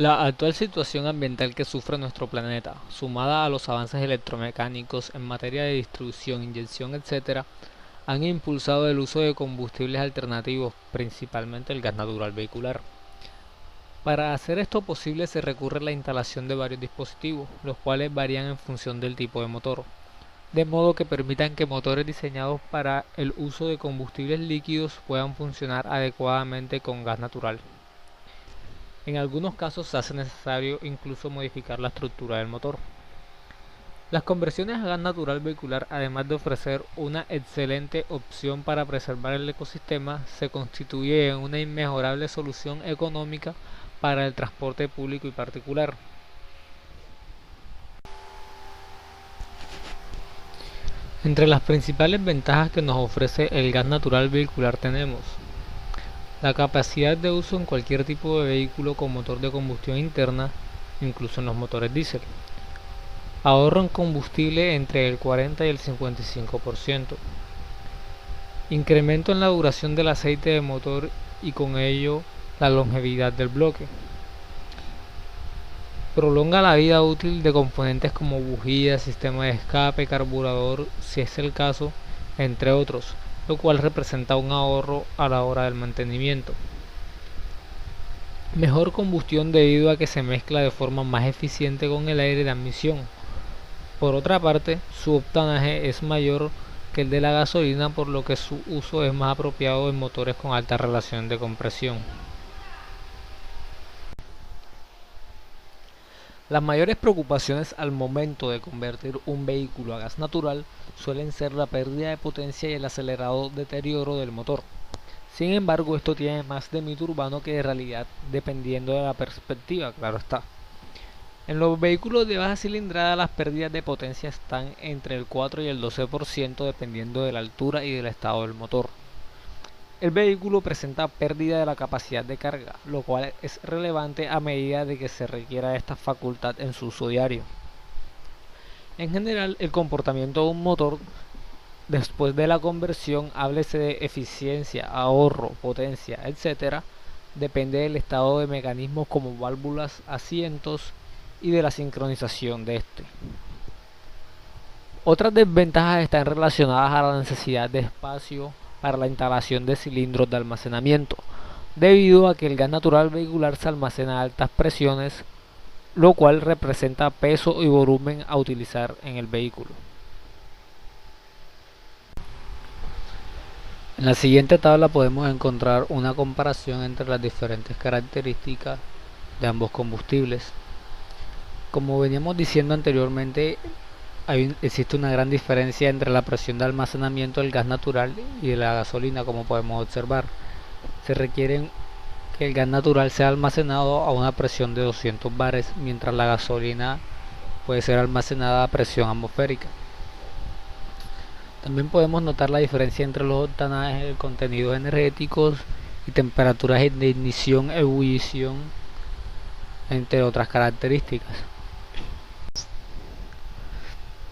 La actual situación ambiental que sufre nuestro planeta, sumada a los avances electromecánicos en materia de distribución, inyección, etc., han impulsado el uso de combustibles alternativos, principalmente el gas natural vehicular. Para hacer esto posible se recurre a la instalación de varios dispositivos, los cuales varían en función del tipo de motor, de modo que permitan que motores diseñados para el uso de combustibles líquidos puedan funcionar adecuadamente con gas natural. En algunos casos se hace necesario incluso modificar la estructura del motor. Las conversiones a gas natural vehicular, además de ofrecer una excelente opción para preservar el ecosistema, se constituye en una inmejorable solución económica para el transporte público y particular. Entre las principales ventajas que nos ofrece el gas natural vehicular tenemos la capacidad de uso en cualquier tipo de vehículo con motor de combustión interna, incluso en los motores diésel. Ahorro en combustible entre el 40 y el 55%. Incremento en la duración del aceite de motor y con ello la longevidad del bloque. Prolonga la vida útil de componentes como bujías, sistema de escape, carburador, si es el caso, entre otros, lo cual representa un ahorro a la hora del mantenimiento. Mejor combustión debido a que se mezcla de forma más eficiente con el aire de admisión. Por otra parte, su octanaje es mayor que el de la gasolina, por lo que su uso es más apropiado en motores con alta relación de compresión. Las mayores preocupaciones al momento de convertir un vehículo a gas natural suelen ser la pérdida de potencia y el acelerado deterioro del motor. Sin embargo, esto tiene más de mito urbano que de realidad, dependiendo de la perspectiva, claro está. En los vehículos de baja cilindrada las pérdidas de potencia están entre el 4 y el 12% dependiendo de la altura y del estado del motor. El vehículo presenta pérdida de la capacidad de carga, lo cual es relevante a medida de que se requiera esta facultad en su uso diario. En general, el comportamiento de un motor después de la conversión, háblese de eficiencia, ahorro, potencia, etc., depende del estado de mecanismos como válvulas, asientos y de la sincronización de este. Otras desventajas están relacionadas a la necesidad de espacio para la instalación de cilindros de almacenamiento, debido a que el gas natural vehicular se almacena a altas presiones, lo cual representa peso y volumen a utilizar en el vehículo. En la siguiente tabla podemos encontrar una comparación entre las diferentes características de ambos combustibles. Como veníamos diciendo anteriormente, existe una gran diferencia entre la presión de almacenamiento del gas natural y de la gasolina, como podemos observar. Se requiere que el gas natural sea almacenado a una presión de 200 bares, mientras la gasolina puede ser almacenada a presión atmosférica. También podemos notar la diferencia entre los octanajes, contenidos energéticos y temperaturas de ignición, ebullición, entre otras características.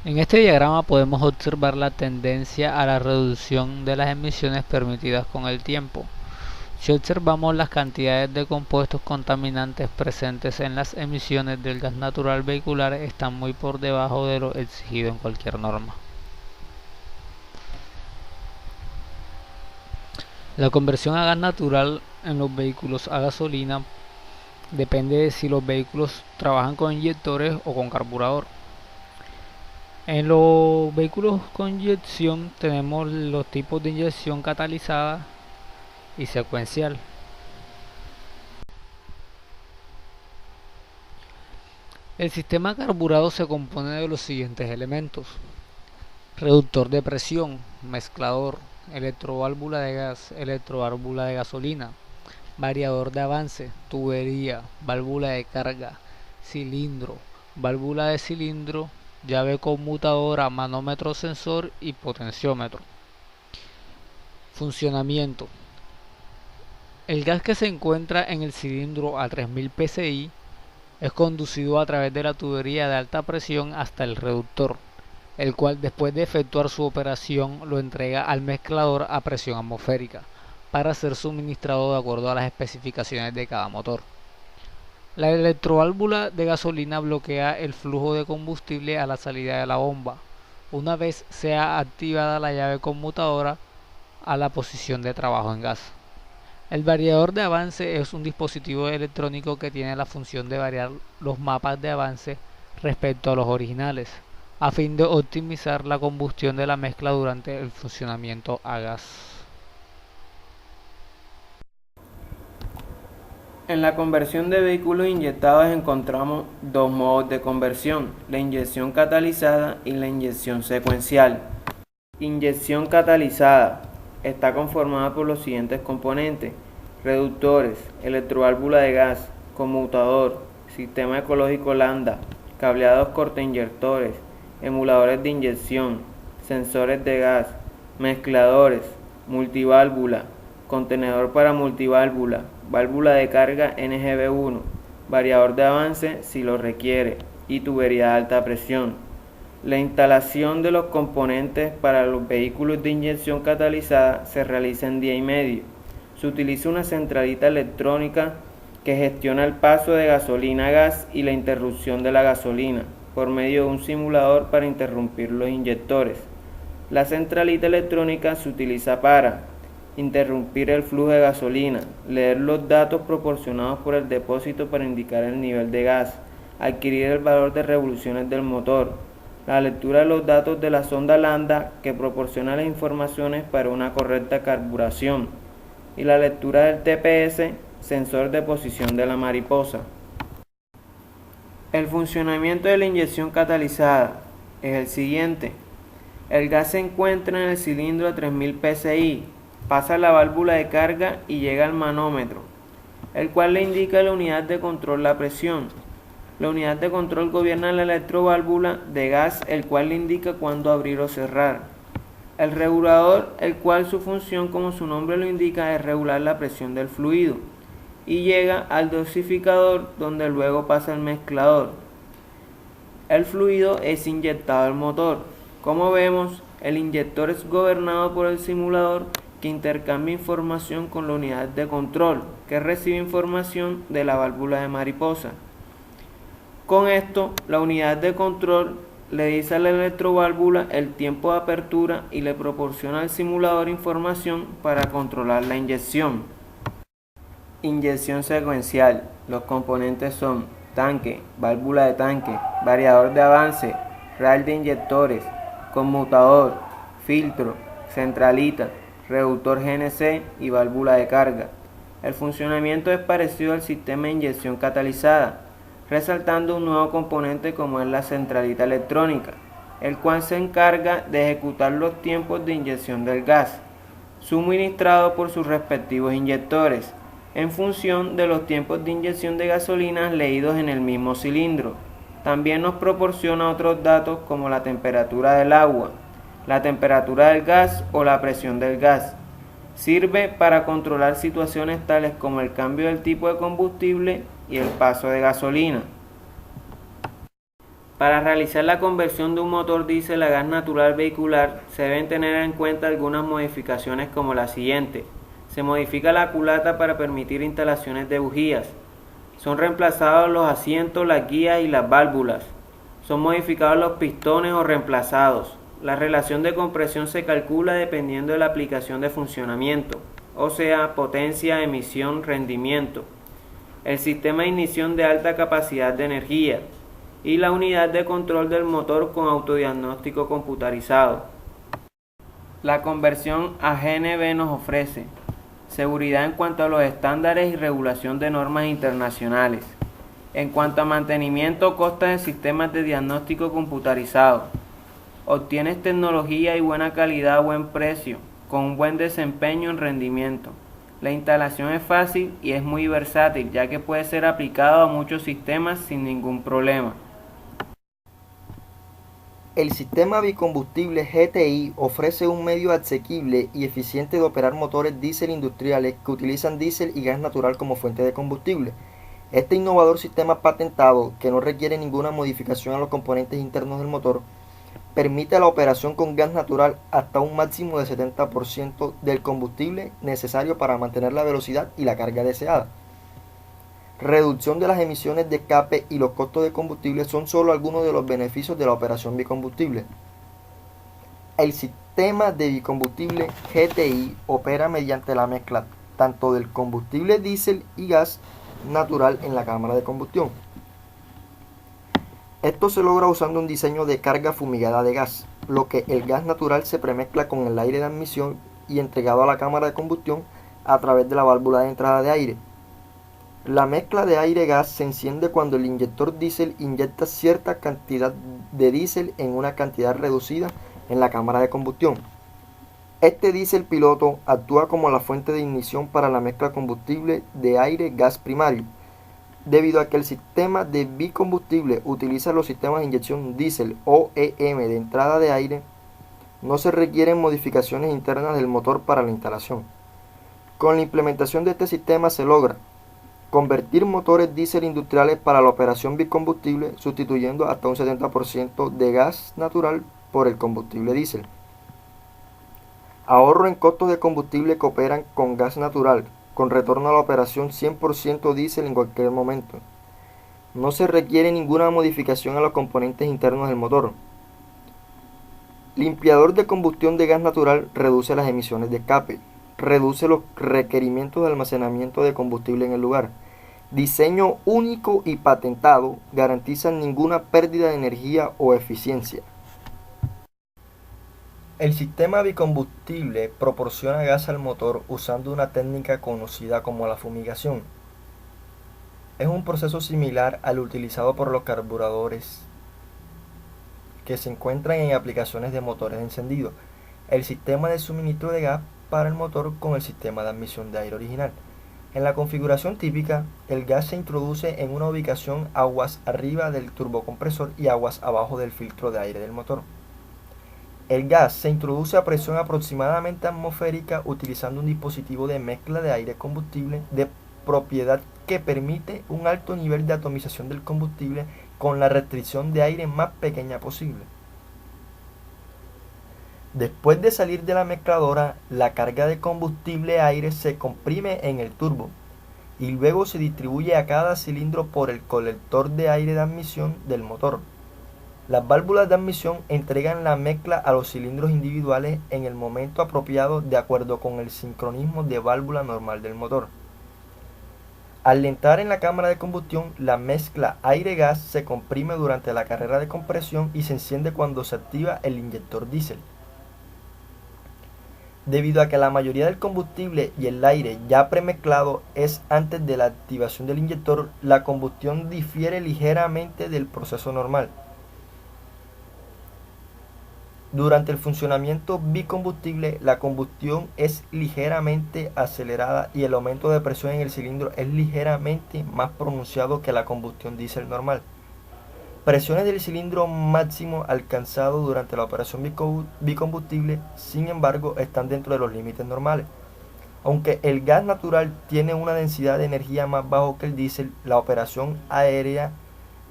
En este diagrama podemos observar la tendencia a la reducción de las emisiones permitidas con el tiempo. Si observamos las cantidades de compuestos contaminantes presentes en las emisiones del gas natural vehicular, están muy por debajo de lo exigido en cualquier norma. La conversión a gas natural en los vehículos a gasolina depende de si los vehículos trabajan con inyectores o con carburador. En los vehículos con inyección tenemos los tipos de inyección catalizada y secuencial. El sistema carburado se compone de los siguientes elementos: reductor de presión, mezclador, electroválvula de gas, electroválvula de gasolina, variador de avance, tubería, válvula de carga, cilindro, válvula de cilindro, llave conmutadora, manómetro sensor y potenciómetro. Funcionamiento: el gas que se encuentra en el cilindro a 3000 psi es conducido a través de la tubería de alta presión hasta el reductor, el cual después de efectuar su operación lo entrega al mezclador a presión atmosférica para ser suministrado de acuerdo a las especificaciones de cada motor. La electroválvula de gasolina bloquea el flujo de combustible a la salida de la bomba, una vez sea activada la llave conmutadora a la posición de trabajo en gas. El variador de avance es un dispositivo electrónico que tiene la función de variar los mapas de avance respecto a los originales, a fin de optimizar la combustión de la mezcla durante el funcionamiento a gas. En la conversión de vehículos inyectados encontramos dos modos de conversión, la inyección catalizada y la inyección secuencial. Inyección catalizada está conformada por los siguientes componentes: reductores, electroválvula de gas, conmutador, sistema ecológico lambda, cableados cortainyectores, emuladores de inyección, sensores de gas, mezcladores, multiválvula, contenedor para multiválvula, válvula de carga NGB1, variador de avance si lo requiere y tubería de alta presión. La instalación de los componentes para los vehículos de inyección catalizada se realiza en día y medio. Se utiliza una centralita electrónica que gestiona el paso de gasolina a gas y la interrupción de la gasolina por medio de un simulador para interrumpir los inyectores. La centralita electrónica se utiliza para interrumpir el flujo de gasolina, leer los datos proporcionados por el depósito para indicar el nivel de gas, adquirir el valor de revoluciones del motor, la lectura de los datos de la sonda lambda que proporciona las informaciones para una correcta carburación y la lectura del TPS, sensor de posición de la mariposa. El funcionamiento de la inyección catalizada es el siguiente. El gas se encuentra en el cilindro a 3000 psi, pasa a la válvula de carga y llega al manómetro, el cual le indica a la unidad de control la presión. La unidad de control gobierna la electroválvula de gas, el cual le indica cuándo abrir o cerrar. El regulador, el cual su función, como su nombre lo indica, es regular la presión del fluido, y llega al dosificador, donde luego pasa al mezclador. El fluido es inyectado al motor. Como vemos, el inyector es gobernado por el simulador, que intercambia información con la unidad de control, que recibe información de la válvula de mariposa. Con esto, la unidad de control le dice a la electroválvula el tiempo de apertura y le proporciona al simulador información para controlar la inyección. Inyección secuencial. Los componentes son tanque, válvula de tanque, variador de avance, rail de inyectores, conmutador, filtro, centralita, reductor GNC y válvula de carga. El funcionamiento es parecido al sistema de inyección catalizada, resaltando un nuevo componente como es la centralita electrónica, el cual se encarga de ejecutar los tiempos de inyección del gas, suministrado por sus respectivos inyectores, en función de los tiempos de inyección de gasolina leídos en el mismo cilindro. También nos proporciona otros datos como la temperatura del agua, la temperatura del gas o la presión del gas. Sirve para controlar situaciones tales como el cambio del tipo de combustible y el paso de gasolina. Para realizar la conversión de un motor diésel a gas natural vehicular se deben tener en cuenta algunas modificaciones como la siguiente. Se modifica la culata para permitir instalaciones de bujías. Son reemplazados los asientos, las guías y las válvulas. Son modificados los pistones o reemplazados. La relación de compresión se calcula dependiendo de la aplicación de funcionamiento, o sea, potencia, emisión, rendimiento. El sistema de ignición de alta capacidad de energía y la unidad de control del motor con autodiagnóstico computarizado. La conversión a GNB nos ofrece seguridad en cuanto a los estándares y regulación de normas internacionales. En cuanto a mantenimiento, consta de sistemas de diagnóstico computarizado. Obtienes tecnología y buena calidad a buen precio, con un buen desempeño en rendimiento. La instalación es fácil y es muy versátil, ya que puede ser aplicado a muchos sistemas sin ningún problema. El sistema bicombustible GTI ofrece un medio asequible y eficiente de operar motores diésel industriales que utilizan diésel y gas natural como fuente de combustible. Este innovador sistema patentado, que no requiere ninguna modificación a los componentes internos del motor, permite la operación con gas natural hasta un máximo de 70% del combustible necesario para mantener la velocidad y la carga deseada. reducción de las emisiones de escape y los costos de combustible son solo algunos de los beneficios de la operación bicombustible. El sistema de bicombustible GTI opera mediante la mezcla tanto del combustible diésel y gas natural en la cámara de combustión. Esto se logra usando un diseño de carga fumigada de gas, lo que el gas natural se premezcla con el aire de admisión y entregado a la cámara de combustión a través de la válvula de entrada de aire. La mezcla de aire-gas se enciende cuando el inyector diésel inyecta cierta cantidad de diésel en una cantidad reducida en la cámara de combustión. Este diésel piloto actúa como la fuente de ignición para la mezcla combustible de aire-gas primario. Debido a que el sistema de bicombustible utiliza los sistemas de inyección diésel o EM de entrada de aire, no se requieren modificaciones internas del motor para la instalación. Con la implementación de este sistema se logra convertir motores diésel industriales para la operación bicombustible, sustituyendo hasta un 70% de gas natural por el combustible diésel. Ahorro en costos de combustible que operan con gas natural, con retorno a la operación 100% diésel en cualquier momento. No se requiere ninguna modificación a los componentes internos del motor. Limpiador de combustión de gas natural reduce las emisiones de escape, reduce los requerimientos de almacenamiento de combustible en el lugar. Diseño único y patentado garantizan ninguna pérdida de energía o eficiencia. El sistema bicombustible proporciona gas al motor usando una técnica conocida como la fumigación. Es un proceso similar al utilizado por los carburadores que se encuentran en aplicaciones de motores de encendido. El sistema de suministro de gas para el motor con el sistema de admisión de aire original. En la configuración típica, el gas se introduce en una ubicación aguas arriba del turbocompresor y aguas abajo del filtro de aire del motor. El gas se introduce a presión aproximadamente atmosférica utilizando un dispositivo de mezcla de aire-combustible de propiedad que permite un alto nivel de atomización del combustible con la restricción de aire más pequeña posible. Después de salir de la mezcladora, la carga de combustible aire se comprime en el turbo y luego se distribuye a cada cilindro por el colector de aire de admisión del motor. Las válvulas de admisión entregan la mezcla a los cilindros individuales en el momento apropiado de acuerdo con el sincronismo de válvula normal del motor. Al entrar en la cámara de combustión, la mezcla aire-gas se comprime durante la carrera de compresión y se enciende cuando se activa el inyector diésel. Debido a que la mayoría del combustible y el aire ya premezclado es antes de la activación del inyector, la combustión difiere ligeramente del proceso normal. Durante el funcionamiento bicombustible, la combustión es ligeramente acelerada y el aumento de presión en el cilindro es ligeramente más pronunciado que la combustión diésel normal. Presiones del cilindro máximo alcanzado durante la operación bicombustible, sin embargo, están dentro de los límites normales. Aunque el gas natural tiene una densidad de energía más bajo que el diésel, la operación aérea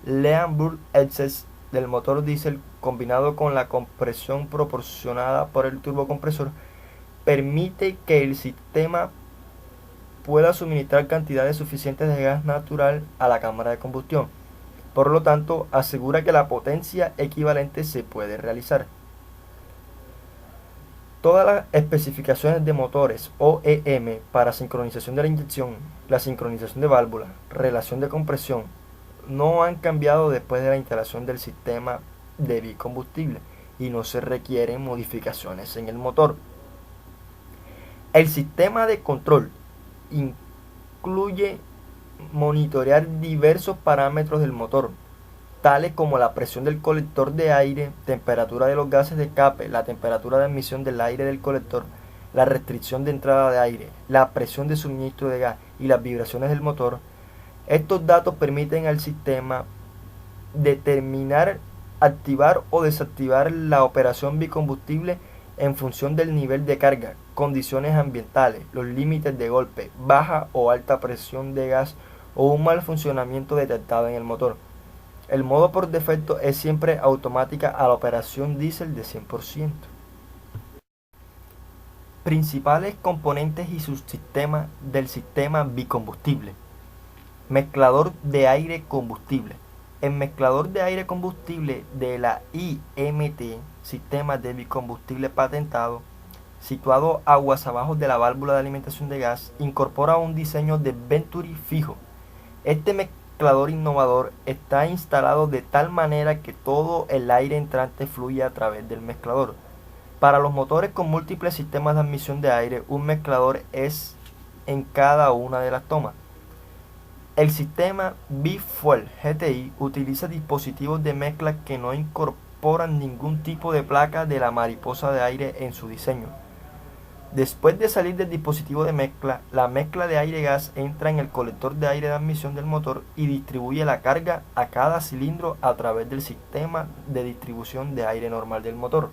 Lean-Burn-Excess del motor diésel combinado con la compresión proporcionada por el turbocompresor permite que el sistema pueda suministrar cantidades suficientes de gas natural a la cámara de combustión. Por lo tanto, asegura que la potencia equivalente se puede realizar. Todas las especificaciones de motores OEM para sincronización de la inyección, la sincronización de válvulas, relación de compresión, no han cambiado después de la instalación del sistema de bicombustible y no se requieren modificaciones en el motor. El sistema de control incluye monitorear diversos parámetros del motor, tales como la presión del colector de aire, temperatura de los gases de escape, la temperatura de admisión del aire del colector, la restricción de entrada de aire, la presión de suministro de gas y las vibraciones del motor. Estos datos permiten al sistema determinar, activar o desactivar la operación bicombustible en función del nivel de carga, condiciones ambientales, los límites de golpe, baja o alta presión de gas o un mal funcionamiento detectado en el motor. El modo por defecto es siempre automática a la operación diésel de 100%. Principales componentes y subsistemas del sistema bicombustible. Mezclador de aire combustible. El mezclador de aire combustible de la IMT, Sistema de Bicombustible Patentado, situado aguas abajo de la válvula de alimentación de gas, incorpora un diseño de Venturi fijo. Este mezclador innovador está instalado de tal manera que todo el aire entrante fluye a través del mezclador. Para los motores con múltiples sistemas de admisión de aire, un mezclador es en cada una de las tomas. El sistema B-Fuel GTI utiliza dispositivos de mezcla que no incorporan ningún tipo de placa de la mariposa de aire en su diseño. Después de salir del dispositivo de mezcla, la mezcla de aire-gas entra en el colector de aire de admisión del motor y distribuye la carga a cada cilindro a través del sistema de distribución de aire normal del motor.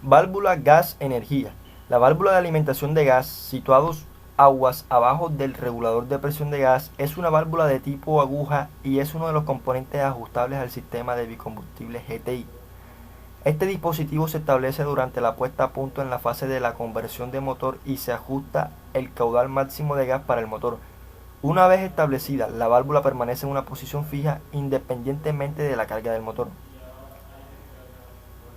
Válvula gas-energía. La válvula de alimentación de gas, situados aguas abajo del regulador de presión de gas, es una válvula de tipo aguja y es uno de los componentes ajustables al sistema de bicombustible GTI. Este dispositivo se establece durante la puesta a punto en la fase de la conversión de motor y se ajusta el caudal máximo de gas para el motor. Una vez establecida, la válvula permanece en una posición fija independientemente de la carga del motor.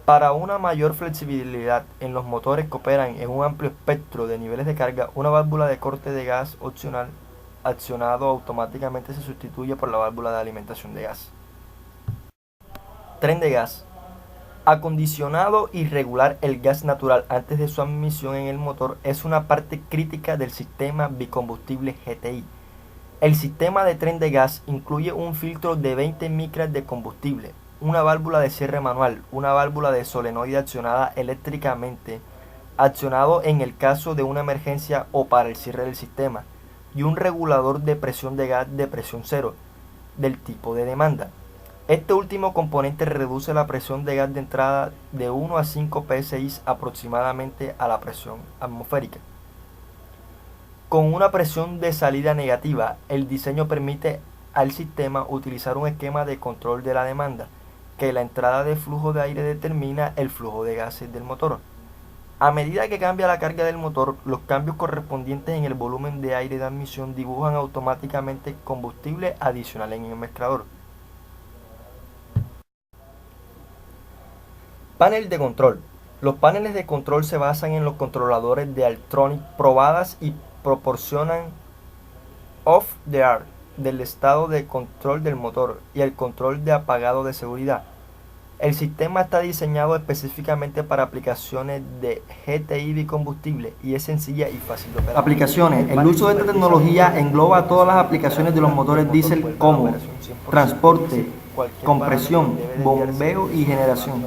Para una mayor flexibilidad en los motores que operan en un amplio espectro de niveles de carga, una válvula de corte de gas opcional accionado automáticamente se sustituye por la válvula de alimentación de gas. Tren de gas. Acondicionado y regular el gas natural antes de su admisión en el motor es una parte crítica del sistema bicombustible GTI. El sistema de tren de gas incluye un filtro de 20 micras de combustible, una válvula de cierre manual, una válvula de solenoide accionada eléctricamente, accionado en el caso de una emergencia o para el cierre del sistema, y un regulador de presión de gas de presión cero, del tipo de demanda. Este último componente reduce la presión de gas de entrada de 1 a 5 psi aproximadamente a la presión atmosférica. Con una presión de salida negativa, el diseño permite al sistema utilizar un esquema de control de la demanda, que la entrada de flujo de aire determina el flujo de gases del motor. A medida que cambia la carga del motor, los cambios correspondientes en el volumen de aire de admisión dibujan automáticamente combustible adicional en el mezclador. Panel de control. Los paneles de control se basan en los controladores de Altronic probadas y proporcionan off-the-air del estado de control del motor y el control de apagado de seguridad. El sistema está diseñado específicamente para aplicaciones de GTI bicombustible y es sencilla y fácil de operar. Aplicaciones. El uso de esta tecnología engloba todas las aplicaciones de los motores diésel como transporte, compresión, bombeo y generación.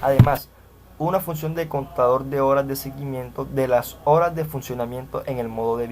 Además, una función de contador de horas de seguimiento de las horas de funcionamiento en el modo de